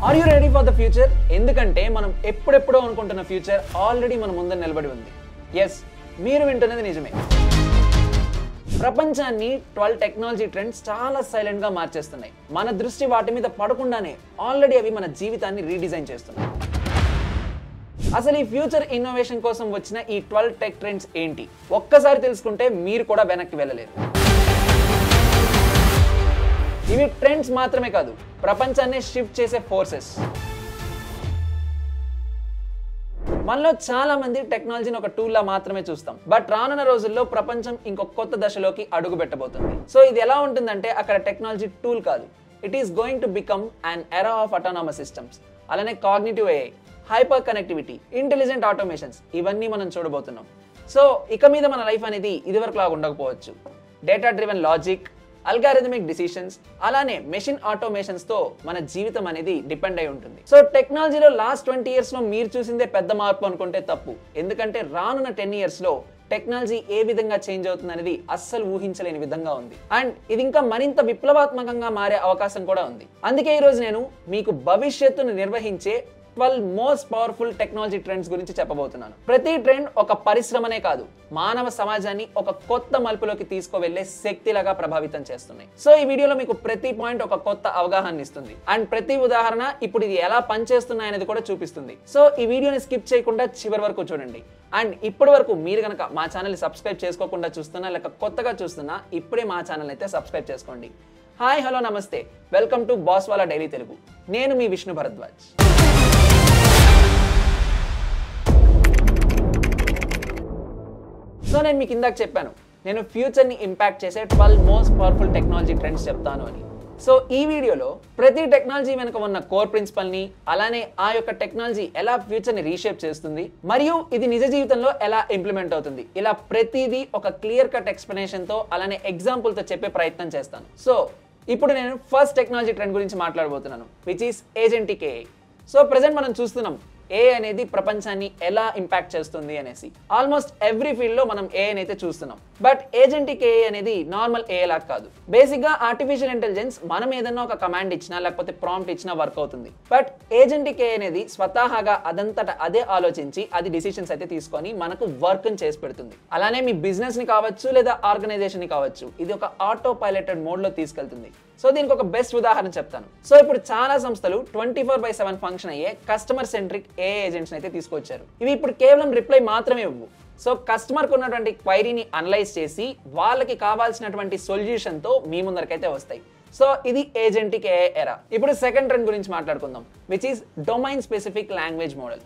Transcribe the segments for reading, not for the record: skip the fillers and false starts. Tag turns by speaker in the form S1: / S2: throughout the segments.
S1: Are you ready for the future? ఎందుకంటే మనం ఎప్పుడెప్పుడో అనుకుంటున్న ఫ్యూచర్ ఆల్రెడీ మన ముందు నిలబడి ఉంది. ఎస్, మీరు వింటున్నది నిజమే. ప్రపంచాన్ని 12 టెక్నాలజీ ట్రెండ్స్ చాలా సైలెంట్గా మార్చేస్తున్నాయి. మన దృష్టి వాటి మీద పడకుండానే ఆల్రెడీ అవి మన జీవితాన్ని రీడిజైన్ చేస్తున్నాయి. అసలు ఈ ఫ్యూచర్ ఇన్నోవేషన్ కోసం వచ్చిన ఈ 12 టెక్ ట్రెండ్స్ ఏంటి? ఒక్కసారి తెలుసుకుంటే మీరు కూడా వెనక్కి వెళ్ళలేరు. ఇవి ట్రెండ్స్ మాత్రమే కాదు, ప్రపంచాన్ని షిఫ్ట్ చేసే ఫోర్సెస్. మనలో చాలా మంది టెక్నాలజీని ఒక టూల్ లా మాత్రమే చూస్తాం. బట్ రానున్న రోజుల్లో ప్రపంచం ఇంకొక కొత్త దశలోకి అడుగు పెట్టబోతుంది. సో ఇది ఎలా ఉంటుందంటే అక్కడ టెక్నాలజీ టూల్ కాదు, it is going to become an era of autonomous systems. అలానే cognitive AI, hyper connectivity, intelligent automations, ఇవన్నీ మనం చూడబోతున్నాం. సో ఇక మీద మన లైఫ్ అనేది ఇదివరకు లాగా ఉండకపోవచ్చు. Data driven logic, algorithmic decisions, అలానే మెషిన్ ఆటోమేషన్స్ తో మన జీవితం అనేది డిపెండ్ అయి ఉంటుంది. సో టెక్నాలజీలో లాస్ట్ 20 years లో మీరు చూసిందే పెద్ద మార్పు అనుకుంటే తప్పు. ఎందుకంటే రానున్న 10 years లో టెక్నాలజీ ఏ విధంగా చేంజ్ అవుతుంది అనేది అస్సలు ఊహించలేని విధంగా ఉంది. అండ్ ఇది ఇంకా మరింత విప్లవాత్మకంగా మారే అవకాశం కూడా ఉంది. అందుకే ఈరోజు నేను మీకు భవిష్యత్తును నిర్వహించే 12 మోస్ట్ పవర్ఫుల్ టెక్నాలజీ ట్రెండ్స్ గురించి చెప్పబోతున్నాను. ప్రతి ట్రెండ్ ఒక పరిశ్రమనే కాదు, మానవ సమాజాన్ని ఒక కొత్త మలుపులోకి తీసుకువెళ్లే శక్తిలాగా ప్రభావితం చేస్తున్నాయి. సో ఈ వీడియోలో మీకు ప్రతి పాయింట్ ఒక కొత్త అవగాహన ఇస్తుంది. అండ్ ప్రతి ఉదాహరణ ఇప్పుడు ఇది ఎలా పనిచేస్తున్నాయి అనేది కూడా చూపిస్తుంది. సో ఈ వీడియోని స్కిప్ చేయకుండా చివరి వరకు చూడండి. అండ్ ఇప్పటి వరకు మీరు కనుక మా ఛానల్ సబ్స్క్రైబ్ చేసుకోకుండా చూస్తున్నా లేక కొత్తగా చూస్తున్నా, ఇప్పుడే మా ఛానల్ అయితే సబ్స్క్రైబ్ చేసుకోండి. హాయ్, హలో, నమస్తే, వెల్కమ్ టు బాస్ వాలా డైలీ తెలుగు. నేను మీ విష్ణు భరద్వాజ్. సో నేను మీకు ఇందాక చెప్పాను, నేను ఫ్యూచర్ని ఇంపాక్ట్ చేసే 12 మోస్ట్ పవర్ఫుల్ టెక్నాలజీ ట్రెండ్స్ చెప్తాను అని. సో ఈ వీడియోలో ప్రతి టెక్నాలజీ వెనుక ఉన్న కోర్ ప్రిన్సిపల్ని, అలానే ఆ యొక్క టెక్నాలజీ ఎలా ఫ్యూచర్ని రీషేప్ చేస్తుంది, మరియు ఇది నిజ జీవితంలో ఎలా ఇంప్లిమెంట్ అవుతుంది, ఇలా ప్రతిదీ ఒక క్లియర్ కట్ ఎక్స్ప్లెనేషన్తో అలానే ఎగ్జాంపుల్తో చెప్పే ప్రయత్నం చేస్తాను. సో ఇప్పుడు నేను ఫస్ట్ టెక్నాలజీ ట్రెండ్ గురించి మాట్లాడబోతున్నాను, which is agentic AI. So present మనం చూస్తున్నాం ఏ అనేది ప్రపంచాన్ని ఎలా ఇంపాక్ట్ చేస్తుంది అనేసి. ఆల్మోస్ట్ ఎవ్రీ ఫీల్డ్ లో మనం ఏ అయితే చూస్తున్నాం. బట్ ఏజెంటిక్ ఏ అనేది నార్మల్ ఏ లాగా కాదు. బేసిక్ గా ఆర్టిఫిషియల్ ఇంటెలిజెన్స్ మనం ఏదన్నా ఒక కమాండ్ ఇచ్చినా లేకపోతే ప్రాంప్ట్ ఇచ్చినా వర్క్ అవుతుంది. బట్ ఏజెంటిక్ ఏ అనేది స్వతహాగా అదంతట అదే ఆలోచించి అది డిసిషన్స్ అయితే తీసుకొని మనకు వర్క్ చేసి పెడుతుంది. అలానే మీ బిజినెస్ ని కావచ్చు లేదా ఆర్గనైజేషన్ ని కావచ్చు, ఇది ఒక ఆటో పైలటెడ్ మోడ్ లో తీసుకెళ్తుంది. సో దీనికి ఒక బెస్ట్ ఉదాహరణ చెప్తాను. సో ఇప్పుడు చాలా సంస్థలు 24/7 ఫంక్షన్ అయ్యే కస్టమర్ సెంట్రిక్ ఏఐ ఏజెంట్స్ అయితే తీసుకొచ్చారు. ఇవి ఇప్పుడు కేవలం రిప్లై మాత్రమే ఇవ్వు. సో కస్టమర్కి ఉన్నటువంటి క్వైరీని అనలైజ్ చేసి వాళ్ళకి కావాల్సినటువంటి సొల్యూషన్ తో మీ ముందరకైతే వస్తాయి. సో ఇది ఏజెంటిక్ ఏఐ ఎరా. ఇప్పుడు సెకండ్ ట్రెండ్ గురించి మాట్లాడుకుందాం, which is domain specific language model.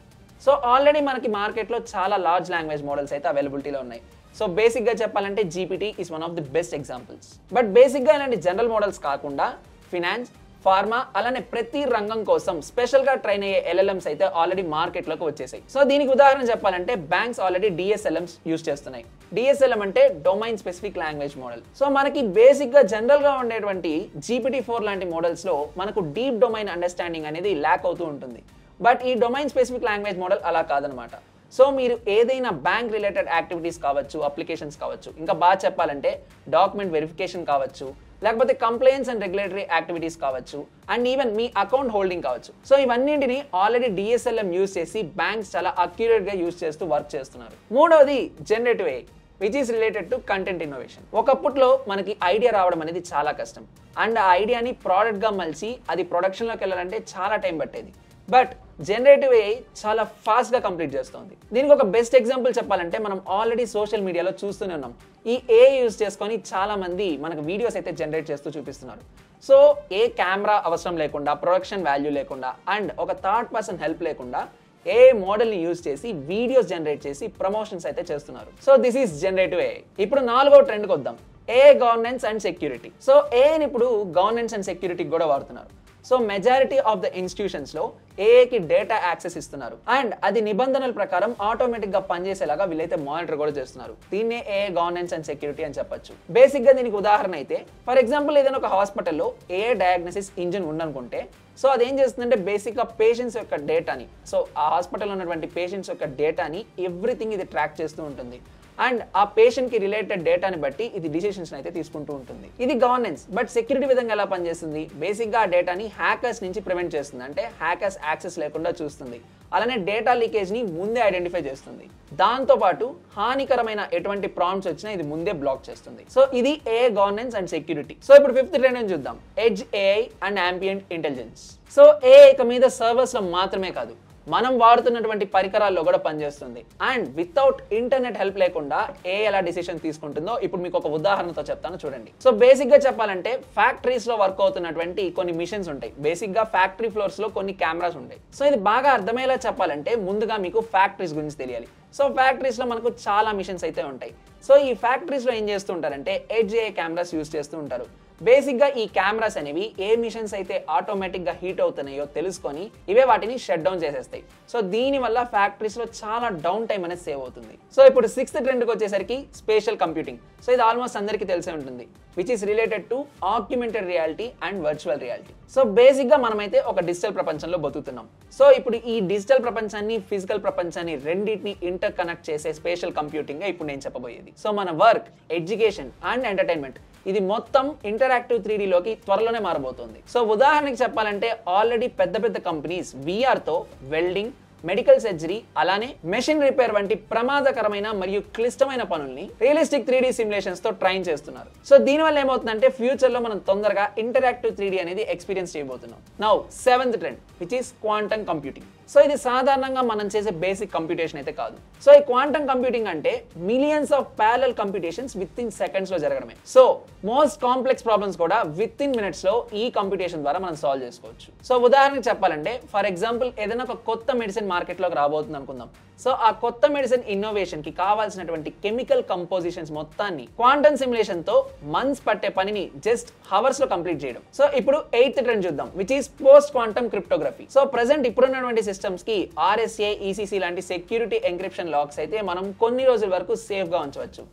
S1: So already మనకి మార్కెట్లో చాలా లార్జ్ లాంగ్వేజ్ మోడల్స్ అయితే అవైలబిలిటీలో ఉన్నాయి. సో బేసిక్గా చెప్పాలంటే GPT is one of the best examples. But బేసిక్గా ఇలాంటి జనరల్ మోడల్స్ కాకుండా ఫినాన్స్, ఫార్మా, అలానే ప్రతి రంగం కోసం స్పెషల్గా ట్రైన్ అయ్యే ఎల్ఎల్ఎంస్ అయితే ఆల్రెడీ మార్కెట్లోకి వచ్చేసాయి. సో దీనికి ఉదాహరణ చెప్పాలంటే బ్యాంక్స్ ఆల్రెడీ డిఎస్ఎల్ఎంస్ యూస్ చేస్తున్నాయి. డిఎస్ఎల్ఎం అంటే domain specific language model. So మనకి బేసిక్గా జనరల్గా ఉండేటువంటి GPT-4 లాంటి మోడల్స్లో మనకు డీప్ డొమైన్ అండర్స్టాండింగ్ అనేది ల్యాక్ అవుతూ ఉంటుంది. బట్ ఈ డొమైన్ స్పెసిఫిక్ లాంగ్వేజ్ మోడల్ అలా కాదనమాట. సో మీరు ఏదైనా బ్యాంక్ రిలేటెడ్ యాక్టివిటీస్ కావచ్చు, అప్లికేషన్స్ కావచ్చు, ఇంకా బాగా చెప్పాలంటే డాక్యుమెంట్ వెరిఫికేషన్ కావచ్చు, లేకపోతే కంప్లైన్స్ అండ్ రెగ్యులేటరీ యాక్టివిటీస్ కావచ్చు, అండ్ ఈవెన్ మీ అకౌంట్ హోల్డింగ్ కావచ్చు. సో ఇవన్నింటిని ఆల్రెడీ డిఎస్ఎల్ఎం యూజ్ చేసి బ్యాంక్స్ చాలా అక్యురేట్గా యూజ్ చేస్తూ వర్క్ చేస్తున్నారు. మూడవది generative AI, which is related to content innovation. ఒకప్పట్లో మనకి ఐడియా రావడం అనేది చాలా కష్టం. అండ్ ఆ ఐడియాని ప్రోడక్ట్గా మలిచి అది ప్రొడక్షన్లోకి వెళ్ళాలంటే చాలా టైం పట్టేది. బట్ జనరేటివ్ ఏఐ చాలా ఫాస్ట్గా కంప్లీట్ చేస్తుంది. దీనికి ఒక బెస్ట్ ఎగ్జాంపుల్ చెప్పాలంటే మనం ఆల్రెడీ సోషల్ మీడియాలో చూస్తూనే ఉన్నాం. ఈ ఏఐ యూజ్ చేసుకొని చాలా మంది మనకు వీడియోస్ అయితే జనరేట్ చేస్తూ చూపిస్తున్నారు. సో ఏ కెమెరా అవసరం లేకుండా, ప్రొడక్షన్ వాల్యూ లేకుండా, అండ్ ఒక థర్డ్ పర్సన్ హెల్ప్ లేకుండా ఏ మోడల్ని యూజ్ చేసి వీడియోస్ జనరేట్ చేసి ప్రమోషన్స్ అయితే చేస్తున్నారు. So this is generative AI. ఇప్పుడు 4వ ట్రెండ్కి వద్దాం, AI governance and security. So ఏఐని ఇప్పుడు గవర్నెన్స్ అండ్ సెక్యూరిటీకి కూడా వాడుతున్నారు. So majority of the institutions లో ఏఐకి డేటా యాక్సెస్ ఇస్తున్నారు. అండ్ అది నిబంధనల ప్రకారం ఆటోమేటిక్ గా పనిచేసేలాగా వీళ్ళైతే మానిటర్ కూడా చేస్తున్నారు. దీన్నే ఏఐ గవర్నెన్స్ అండ్ సెక్యూరిటీ అని చెప్పొచ్చు. బేసిక్ గా దీనికి ఉదాహరణ అయితే ఫర్ ఎగ్జాంపుల్ ఏదైనా ఒక హాస్పిటల్లో ఏఐ డయాగ్నోసిస్ ఇంజిన్ ఉందనుకుంటే, సో అదేం చేస్తుందంటే బేసిక్ గా పేషెంట్స్ యొక్క డేటాని, సో ఆ హాస్పిటల్లో ఉన్నటువంటి పేషెంట్స్ యొక్క డేటాని ఎవ్రీథింగ్ ఇది ట్రాక్ చేస్తూ ఉంటుంది. అండ్ ఆ పేషెంట్ కి రిలేటెడ్ డేటాని బట్టి ఇది డిసిషన్స్ అయితే తీసుకుంటూ ఉంటుంది. ఇది గవర్నెన్స్. బట్ సెక్యూరిటీ విధంగా ఎలా పనిచేస్తుంది? బేసిక్ గా ఆ డేటాని హ్యాకర్స్ నుంచి ప్రివెంట్ చేస్తుంది. అంటే హ్యాకర్స్ యాక్సెస్ లేకుండా చూస్తుంది. అలానే డేటా లీకేజ్ ని ముందే ఐడెంటిఫై చేస్తుంది. దాంతో పాటు హానికరమైన ఎటువంటి ప్రాంప్ట్స్ వచ్చినా ఇది ముందే బ్లాక్ చేస్తుంది. సో ఇది AI governance and security. So ఇప్పుడు ఫిఫ్త్ ట్రెండ్ చూద్దాం, edge AI and ambient intelligence. So AI ఇక మీద సర్వర్స్ లో మాత్రమే కాదు, మనం వాడుతున్నటువంటి పరికరాల్లో కూడా పనిచేస్తుంది. అండ్ వితౌట్ ఇంటర్నెట్ హెల్ప్ లేకుండా ఏ ఎలా డిసిషన్ తీసుకుంటుందో ఇప్పుడు మీకు ఒక ఉదాహరణతో చెప్తాను చూడండి. సో బేసిక్ గా చెప్పాలంటే ఫ్యాక్టరీస్ లో వర్క్ అవుతున్నటువంటి కొన్ని మిషన్స్ ఉంటాయి. బేసిక్ గా ఫ్యాక్టరీ ఫ్లోర్స్ లో కొన్ని కెమెరాస్ ఉంటాయి. సో ఇది బాగా అర్థమయ్యేలా చెప్పాలంటే ముందుగా మీకు ఫ్యాక్టరీస్ గురించి తెలియాలి. సో ఫ్యాక్టరీస్ లో మనకు చాలా మిషన్స్ అయితే ఉంటాయి. సో ఈ ఫ్యాక్టరీస్ లో ఏం చేస్తూ ఉంటారంటే ఎడ్జ్ ఏఐ కెమెరాస్ యూజ్ చేస్తూ ఉంటారు. బేసిక్ గా ఈ కెమెరాస్ అనేవి ఏ మిషన్స్ అయితే ఆటోమేటిక్ గా హీట్ అవుతున్నాయో తెలుసుకొని ఇవే వాటిని షట్ డౌన్ చేసేస్తాయి. సో దీని వల్ల ఫ్యాక్టరీస్ లో చాలా డౌన్ టైం అనేది సేవ్ అవుతుంది. సో ఇప్పుడు సిక్స్త్ ట్రెండ్ కి వచ్చేసరికి స్పేషియల్ కంప్యూటింగ్. సో ఇది ఆల్మోస్ట్ అందరికీ తెలిసే ఉంటుంది, which is related to augmented reality and virtual reality. So basic గా మనమైతే ఒక డిజిటల్ ప్రపంచంలో బతుకుతున్నాం. సో ఇప్పుడు ఈ డిజిటల్ ప్రపంచాన్ని ఫిజికల్ ప్రపంచాన్ని రెండింటిని ఇంటర్ కనెక్ట్ చేసే స్పేషియల్ కంప్యూటింగ్ ఇప్పుడు నేను చెప్పబోయేది. సో మన వర్క్, ఎడ్యుకేషన్ అండ్ ఎంటర్టైన్మెంట్ ఇది మొత్తం ఇంటరాక్టివ్ 3D లోకి త్వరలోనే మారబోతోంది. సో ఉదాహరణకి చెప్పాలంటే ఆల్రెడీ పెద్ద పెద్ద కంపెనీస్ VR తో వెల్డింగ్, మెడికల్ సర్జరీ అలానే మెషిన్ రిపేర్ వంటి ప్రమాదకరమైన మరియు క్లిష్టమైన పనుల్ని రియలిస్టిక్ 3D సిమ్యులేషన్స్ తో ట్రైన్ చేస్తున్నారు. సో దీనివల్ల ఏమవుతుందంటే ఫ్యూచర్ లో మనం తొందరగా ఇంటరాక్టివ్ 3D అనేది ఎక్స్పీరియన్స్ చేయబోతున్నాం. Now seventh trend which is quantum computing. So ఇది సాధారణంగా మనం చేసే బేసిక్ కంప్యూటేషన్ అయితే కాదు. సో ఈ క్వాంటమ్ కంప్యూటింగ్ అంటే millions of parallel computations with in seconds లో జరగడమే. సో మోస్ట్ కాంప్లెక్స్ ప్రాబ్లమ్స్ కూడా విత్ ఇన్ మినిట్స్ లో ఈ కంప్యూటేషన్ ద్వారా మనం సాల్వ్ చేసుకోవచ్చు. సో ఉదాహరణకు చెప్పాలంటే ఫర్ ఎగ్జాంపుల్ ఏదైనా ఒక కొత్త మెడిసిన్ మార్కెట్ లోకి రాబోతుంది అనుకుందాం. సో ఆ కొత్త మెడిసిన్ ఇన్నోవేషన్ కి కావాల్సినటువంటి కెమికల్ కంపోజిషన్స్ మొత్తాన్ని క్వాంటమ్ సిమ్యులేషన్ తో మంత్స్ పట్టే పనిని జస్ట్ హవర్స్ లో కంప్లీట్ చేయడం. సో ఇప్పుడు ఎయిత్ ట్రెండ్ చూద్దాం, which is post quantum cryptography. So present ఇప్పుడున్నటువంటి సిస్టమ్స్ కి RSA, ECC లాంటి సెక్యూరిటీ ఎన్క్రిప్షన్ లాక్స్ అయితే మనం కొన్ని రోజుల వరకు సేఫ్ గా ఉంచవచ్చు.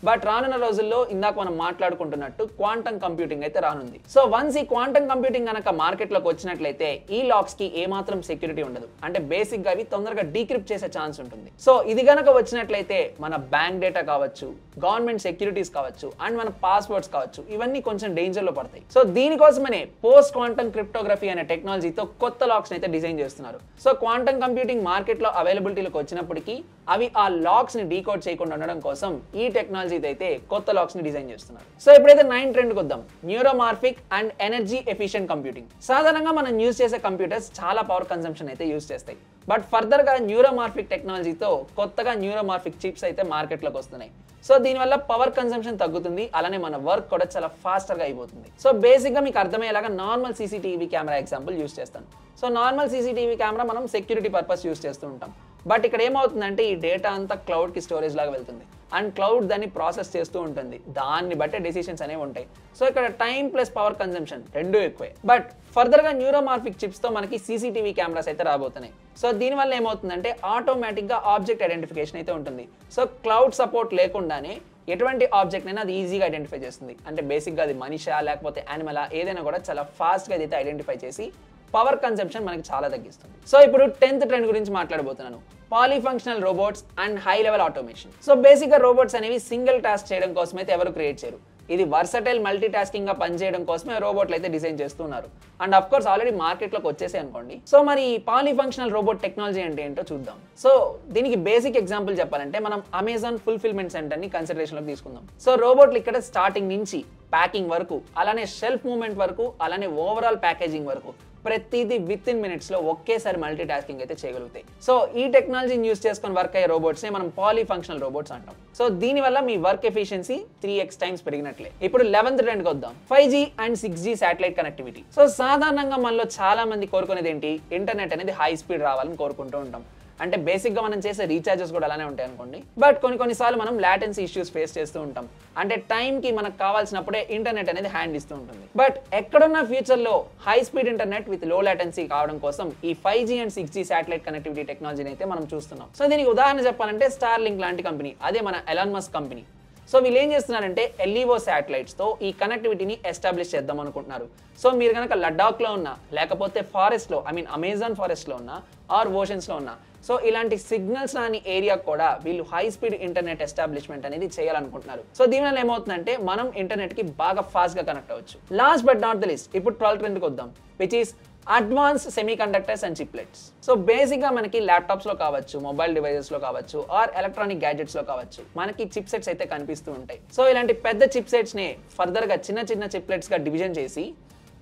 S1: బట్ రానున్న రోజుల్లో ఇందాక మనం మాట్లాడుకుంటున్నట్టు క్వాంటమ్ కంప్యూటింగ్ అయితే రానుంది. సో వన్స్ ఈ క్వాంటమ్ కంప్యూటింగ్ కనుక మార్కెట్ లోకి వచ్చినట్లయితే ఈ లాక్స్ కి ఏమాత్రం సెక్యూరిటీ ఉండదు. అంటే బేసిక్ గా అవి తొందరగా డీక్రిప్ట్ చేసే ఛాన్స్ ఉంటుంది. సో ఇది గనక వచ్చినట్లయితే మన బ్యాంక్ డేటా కావచ్చు, గవర్నమెంట్ సెక్యూరిటీస్ కావచ్చు అండ్ మన పాస్వర్డ్స్ కావచ్చు, ఇవన్నీ కొంచెం డేంజర్ లో పడతాయి. సో దీనికోసమనే పోస్ట్ క్వాంటమ్ క్రిప్టోగ్రఫీ అనే టెక్నాలజీతో కొత్త లాక్స్ అయితే డిజైన్ చేస్తున్నారు. సో క్వాంటమ్ కంప్యూటింగ్ మార్కెట్ లో అవైలబిలిటీలోకి వచ్చినప్పటికీ అవి ఆ లాక్స్ ని డీకోడ్ చేయకుండా ఉండడం కోసం ఈ టెక్నాలజీ అయితే కొత్త లాక్స్ ని డిజైన్ చేస్తున్నారు. సో ఇప్పుడైతే 9th ట్రెండ్ కి వద్దాం, న్యూరోమార్ఫిక్ అండ్ ఎనర్జీ ఎఫిషియెంట్ కంప్యూటింగ్. సాధారణంగా మనం యూజ్ చేసే కంప్యూటర్స్ చాలా పవర్ కన్సంప్షన్ అయితే యూజ్ చేస్తాయి. బట్ ఫర్దర్ గా న్యూరోమార్ఫిక్ టెక్నాలజీతో కొత్తగా న్యూరోమార్ఫిక్ చిప్స్ అయితే మార్కెట్ లోకి వస్తున్నాయి. సో దీనివల్ల పవర్ కన్సంప్షన్ తగ్గుతుంది, అలానే మన వర్క్ కూడా చాలా ఫాస్టర్ గా అయిపోతుంది. సో బేసిక్ గా మీకు అర్థమయ్యేలాగా normal CCTV camera example use చేస్తాను. సో నార్మల్ CCTV కెమెరా మనం సెక్యూరిటీ పర్పస్ యూజ్ చేస్తూ ఉంటాం. బట్ ఇక్కడ ఏమవుతుందంటే ఈ డేటా అంతా క్లౌడ్ కి స్టోరేజ్ లాగా వెళ్తుంది అండ్ క్లౌడ్ దాన్ని ప్రాసెస్ చేస్తూ ఉంటుంది. దాన్ని బట్టే డెసిషన్స్ అనేవి ఉంటాయి. సో ఇక్కడ టైం ప్లస్ పవర్ కన్సంప్షన్ రెండూ ఎక్కువే. బట్ ఫర్దర్ గా న్యూరోమార్ఫిక్ చిప్స్ తో మనకి CCTV కెమెరాస్ అయితే రాబోతున్నాయి. సో దీనివల్ల ఏమవుతుందంటే ఆటోమేటిక్ గా ఆబ్జెక్ట్ ఐడెంటిఫికేషన్ అయితే ఉంటుంది. సో క్లౌడ్ సపోర్ట్ లేకుండానే ఎటువంటి ఆబ్జెక్ట్ అయినా అది ఈజీగా ఐడెంటిఫై చేస్తుంది. అంటే బేసిక్ గా అది మనిషా లేకపోతే యానిమలా ఏదైనా కూడా చాలా ఫాస్ట్ గా అయితే ఐడెంటిఫై చేసి పవర్ కన్సంప్షన్ మనకి చాలా తగ్గిస్తుంది. సో ఇప్పుడు 10th ట్రెండ్ గురించి మాట్లాడబోతున్నాను, polyfunctional robots and high level automation. So basic గా రోబోట్స్ అనేవి సింగిల్ టాస్క్ చేయడం కోసం అయితే ఎవరు క్రియేట్ చేయరు. ఇది వర్సటైల్ మల్టీ టాస్కింగ్ గా పనిచేయడం కోసమే రోబోట్లు అయితే డిజైన్ చేస్తున్నారు. And of course already market లోకి వచ్చేసి అనుకోండి. సో మరి పాలీఫంక్షనల్ రోబోట్ టెక్నాలజీ అంటే ఏంటో చూద్దాం. సో దీనికి బేసిక్ ఎగ్జాంపుల్ చెప్పాలంటే మనం అమెజాన్ ఫుల్ఫిల్మెంట్ సెంటర్ ని కన్సిడరేషన్ లోకి తీసుకుందాం. సో రోబోట్లు ఇక్కడ స్టార్టింగ్ నుంచి ప్యాకింగ్ వరకు, అలానే షెల్ఫ్ మూవ్మెంట్ వరకు, అలానే ఓవరాల్ ప్యాకేజింగ్ వరకు ప్రతిదీ విత్ ఇన్ మినిట్స్ లో ఒకేసారి మల్టీ టాస్కింగ్ అయితే చేయగలుగుతాయి. సో ఈ టెక్నాలజీని యూస్ చేసుకొని వర్క్ అయ్యే రోబోట్స్ ని మనం పాలీఫంక్షనల్ రోబోట్స్ అంటాం. సో దీనివల్ల మీ వర్క్ ఎఫిషియన్సీ 3x టైమ్స్ పెరిగినట్లే. ఇప్పుడు 11th ట్రెండ్ కి వద్దాం, 5G and 6G satellite connectivity. So సాధారణంగా మనలో చాలా మంది కోరుకునేది ఏంటి, ఇంటర్నెట్ అనేది హై స్పీడ్ రావాలని కోరుకుంటూ ఉంటాం. అంటే బేసిక్ గా మనం చేసే రీఛార్జెస్ కూడా అలానే ఉంటాయి అనుకోండి. బట్ కొన్నిసార్లు మనం లాటెన్సీ ఇష్యూస్ ఫేస్ చేస్తూ ఉంటాం. అంటే టైం కి మనకు కావాల్సినప్పుడే ఇంటర్నెట్ అనేది హ్యాండ్ ఇస్తూ ఉంటుంది. బట్ ఎక్కడున్న ఫ్యూచర్ లో హై స్పీడ్ ఇంటర్నెట్ విత్ లో లాటెన్సీ కావడం కోసం ఈ 5G and 6G satellite connectivity టెక్నాలజీని అయితే మనం చూస్తున్నాం. సో దీనికి ఉదాహరణ చెప్పాలంటే స్టార్లింక్ లాంటి కంపెనీ, అదే మన ఎలాన్ మస్క్ కంపెనీ. సో వీళ్ళు ఏం చేస్తున్నారంటే LEO శాటిలైట్స్ తో ఈ కనెక్టివిటీని ఎస్టాబ్లిష్ చేద్దాం అనుకుంటున్నారు. సో మీరు కనుక లడాక్ లో ఉన్నా, లేకపోతే ఫారెస్ట్ లో, అమెజాన్ ఫారెస్ట్ లో ఉన్నా ఆర్ ఓషన్స్ లో ఉన్నా, సో ఇలాంటి సిగ్నల్స్ రాని ఏరియా కూడా వీళ్ళు హై స్పీడ్ ఇంటర్నెట్ ఎస్టాబ్లిష్మెంట్ అనేది చేయాలనుకుంటున్నారు. సో దీనివల్ల ఏమవుతుందంటే మనం ఇంటర్నెట్ కి బాగా ఫాస్ట్ గా కనెక్ట్ అవ్వచ్చు. Last but not the list, ఇప్పుడు 12th ట్రెండ్కి వద్దాం, which is advance semi conductors and చిప్లెట్స్. So basic గా మనకి ల్యాప్టాప్స్ లో కావచ్చు, మొబైల్ డివైజెస్ లో కావచ్చు, ఆర్ ఎలక్ట్రానిక్ గ్యాడ్జెట్స్ లో కావచ్చు, మనకి చిప్ సెట్స్ అయితే కనిపిస్తూ ఉంటాయి. సో ఇలాంటి పెద్ద చిప్ సెట్స్ ని ఫర్దర్ గా చిన్న చిన్న చిప్లెట్స్ గా డివిజన్ చేసి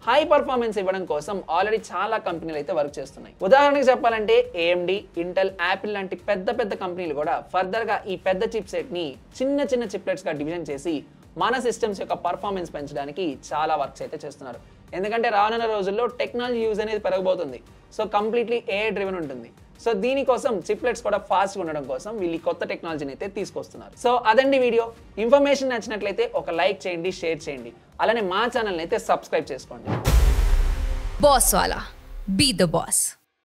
S1: హై పర్ఫార్మెన్స్ ఇవ్వడం కోసం ఆల్రెడీ చాలా కంపెనీలు అయితే వర్క్ చేస్తున్నాయి. ఉదాహరణకి చెప్పాలంటే AMD, ఇంటెల్, యాపిల్ లాంటి పెద్ద పెద్ద కంపెనీలు కూడా ఫర్దర్ గా ఈ పెద్ద చిప్ సెట్ ని చిన్న చిన్న చిప్లెట్స్ గా డివిజన్ చేసి మన సిస్టమ్స్ యొక్క పర్ఫార్మెన్స్ పెంచడానికి చాలా వర్క్స్ అయితే చేస్తున్నారు. ఎందుకంటే రానున్న రోజుల్లో టెక్నాలజీ యూజ్ అనేది పెరగబోతుంది. సో కంప్లీట్లీ AI డ్రివెన్ ఉంటుంది. సో దీనికోసం చిప్లెట్స్ కూడా ఫాస్ట్గా ఉండడం కోసం వీళ్ళు కొత్త టెక్నాలజీని అయితే తీసుకొస్తున్నారు. సో అదండి వీడియో. ఇన్ఫర్మేషన్ నచ్చినట్లయితే ఒక లైక్ చేయండి, షేర్ చేయండి, అలానే మా ఛానల్ని అయితే సబ్స్క్రైబ్ చేసుకోండి.
S2: Bosswala, be the boss.